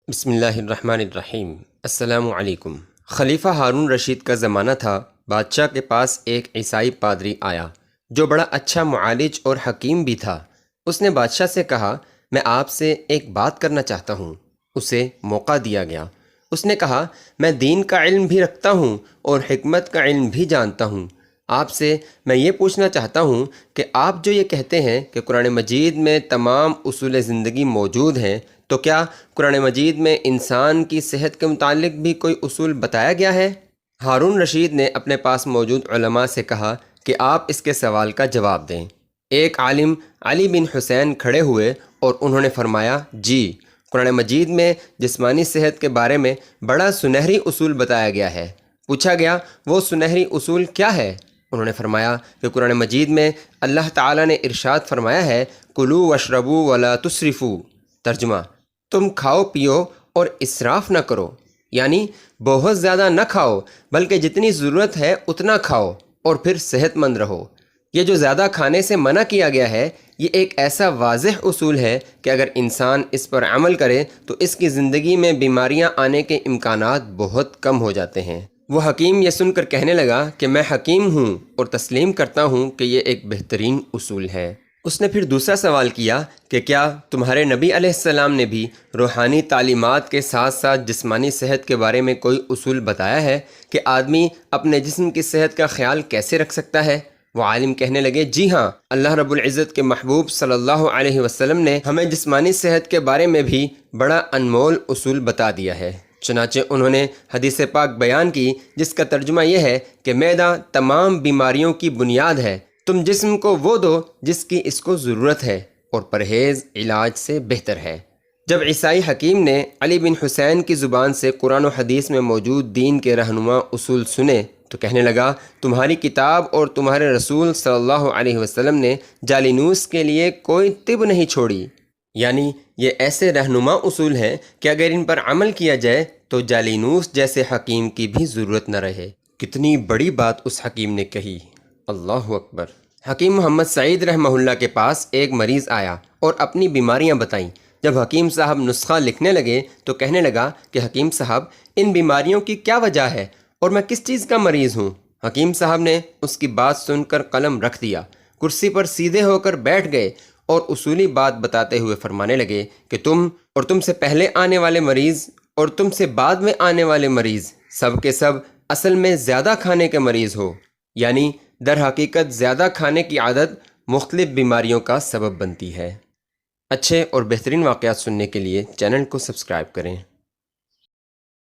بسم اللہ الرحمن الرحیم۔ السلام علیکم۔ خلیفہ ہارون رشید کا زمانہ تھا۔ بادشاہ کے پاس ایک عیسائی پادری آیا جو بڑا اچھا معالج اور حکیم بھی تھا۔ اس نے بادشاہ سے کہا، میں آپ سے ایک بات کرنا چاہتا ہوں۔ اسے موقع دیا گیا۔ اس نے کہا، میں دین کا علم بھی رکھتا ہوں اور حکمت کا علم بھی جانتا ہوں۔ آپ سے میں یہ پوچھنا چاہتا ہوں کہ آپ جو یہ کہتے ہیں کہ قرآن مجید میں تمام اصول زندگی موجود ہیں، تو کیا قرآن مجید میں انسان کی صحت کے متعلق بھی کوئی اصول بتایا گیا ہے؟ ہارون رشید نے اپنے پاس موجود علماء سے کہا کہ آپ اس کے سوال کا جواب دیں۔ ایک عالم علی بن حسین کھڑے ہوئے اور انہوں نے فرمایا، جی، قرآن مجید میں جسمانی صحت کے بارے میں بڑا سنہری اصول بتایا گیا ہے۔ پوچھا گیا، وہ سنہری اصول کیا ہے؟ انہوں نے فرمایا کہ قرآن مجید میں اللہ تعالیٰ نے ارشاد فرمایا ہے، کلوا واشربوا ولا تسرفوا۔ ترجمہ، تم کھاؤ پیو اور اسراف نہ کرو، یعنی بہت زیادہ نہ کھاؤ بلکہ جتنی ضرورت ہے اتنا کھاؤ اور پھر صحت مند رہو۔ یہ جو زیادہ کھانے سے منع کیا گیا ہے، یہ ایک ایسا واضح اصول ہے کہ اگر انسان اس پر عمل کرے تو اس کی زندگی میں بیماریاں آنے کے امکانات بہت کم ہو جاتے ہیں۔ وہ حکیم یہ سن کر کہنے لگا کہ میں حکیم ہوں اور تسلیم کرتا ہوں کہ یہ ایک بہترین اصول ہے۔ اس نے پھر دوسرا سوال کیا کہ کیا تمہارے نبی علیہ السلام نے بھی روحانی تعلیمات کے ساتھ ساتھ جسمانی صحت کے بارے میں کوئی اصول بتایا ہے کہ آدمی اپنے جسم کی صحت کا خیال کیسے رکھ سکتا ہے؟ وہ عالم کہنے لگے، جی ہاں، اللہ رب العزت کے محبوب صلی اللہ علیہ وسلم نے ہمیں جسمانی صحت کے بارے میں بھی بڑا انمول اصول بتا دیا ہے۔ چنانچہ انہوں نے حدیث پاک بیان کی جس کا ترجمہ یہ ہے کہ معدہ تمام بیماریوں کی بنیاد ہے۔ تم جسم کو وہ دو جس کی اس کو ضرورت ہے، اور پرہیز علاج سے بہتر ہے۔ جب عیسائی حکیم نے علی بن حسین کی زبان سے قرآن و حدیث میں موجود دین کے رہنما اصول سنے تو کہنے لگا، تمہاری کتاب اور تمہارے رسول صلی اللہ علیہ وسلم نے جالینوس کے لیے کوئی طب نہیں چھوڑی، یعنی یہ ایسے رہنما اصول ہیں کہ اگر ان پر عمل کیا جائے تو جالینوس جیسے حکیم کی بھی ضرورت نہ رہے۔ کتنی بڑی بات اس حکیم نے کہی، اللہ اکبر۔ حکیم محمد سعید رحمہ اللہ کے پاس ایک مریض آیا اور اپنی بیماریاں بتائیں۔ جب حکیم صاحب نسخہ لکھنے لگے تو کہنے لگا کہ حکیم صاحب، ان بیماریوں کی کیا وجہ ہے اور میں کس چیز کا مریض ہوں؟ حکیم صاحب نے اس کی بات سن کر قلم رکھ دیا، کرسی پر سیدھے ہو کر بیٹھ گئے اور اصولی بات بتاتے ہوئے فرمانے لگے کہ تم اور تم سے پہلے آنے والے مریض اور تم سے بعد میں آنے والے مریض سب کے سب اصل میں زیادہ کھانے کے مریض ہو، یعنی در حقیقت زیادہ کھانے کی عادت مختلف بیماریوں کا سبب بنتی ہے۔ اچھے اور بہترین واقعات سننے کے لیے چینل کو سبسکرائب کریں۔